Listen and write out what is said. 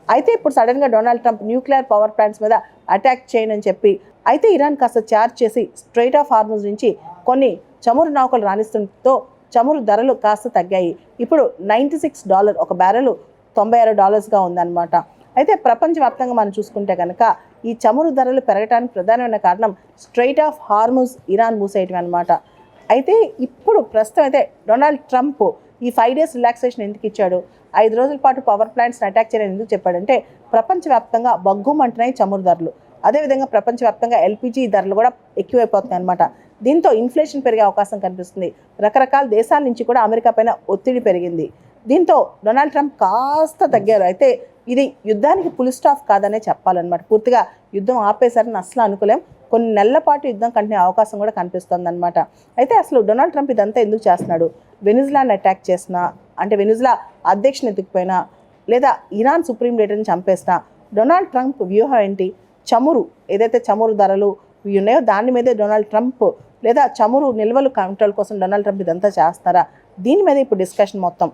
అయితే ఇప్పుడు సడన్గా Donald Trump nuclear power plants మీద అటాక్ చేయనని చెప్పి అయితే ఇరాన్ కాస్త చార్జ్ చేసి స్ట్రైట్ ఆఫ్ హార్మూజ్ నుంచి కొన్ని చమురు నౌకలు రాణిస్తుండటంతో చమురు ధరలు కాస్త తగ్గాయి. ఇప్పుడు $96 ఒక బ్యారెల్ $96గా ఉందన్నమాట. అయితే ప్రపంచవ్యాప్తంగా మనం చూసుకుంటే కనుక ఈ చమురు ధరలు పెరగడానికి ప్రధానమైన కారణం స్ట్రైట్ ఆఫ్ హార్మూజ్ ఇరాన్ మూసేయటం అనమాట. అయితే ఇప్పుడు ప్రస్తుతం అయితే డొనాల్డ్ ట్రంప్ ఈ 5 days రిలాక్సేషన్ ఎందుకు ఇచ్చాడు, 5 రోజుల పాటు పవర్ ప్లాంట్స్ని అటాక్ చేయని ఎందుకు చెప్పాడంటే ప్రపంచవ్యాప్తంగా బగ్గుమంటున్నాయి చమురు ధరలు. అదేవిధంగా ప్రపంచవ్యాప్తంగా ఎల్పిజి ధరలు కూడా ఎక్కువైపోతున్నాయి అనమాట. దీంతో ఇన్ఫ్లేషన్ పెరిగే అవకాశం కనిపిస్తుంది. రకరకాల దేశాల నుంచి కూడా అమెరికా పైన ఒత్తిడి పెరిగింది. దీంతో డొనాల్డ్ ట్రంప్ కాస్త తగ్గారు. అయితే ఇది యుద్ధానికి ఫుల్ స్టాప్ కాదనే చెప్పాలన్నమాట. పూర్తిగా యుద్ధం ఆపేశారని అసలు అనుకోలేం. కొన్ని నెలల పాటు యుద్ధం కంటిన్యూ అవకాశం కూడా కనిపిస్తుంది అనమాట. అయితే అసలు డొనాల్డ్ ట్రంప్ ఇదంతా ఎందుకు చేస్తున్నాడు, వెనిజులాని అటాక్ చేసినా, అంటే వెనిజులా అధ్యక్షుని ఎత్తుకుపోయినా, లేదా ఇరాన్ సుప్రీం లీడర్ని చంపేసినా డొనాల్డ్ ట్రంప్ వ్యూహం ఏంటి? చమురు ఏదైతే చమురు ధరలు ఉన్నాయో దాని మీదే డొనాల్డ్ ట్రంప్, లేదా చమురు నిల్వలు కంట్రోల్ కోసం డొనాల్డ్ ట్రంప్ ఇదంతా చేస్తారా, దీని మీద ఇప్పుడు డిస్కషన్ మొత్తం.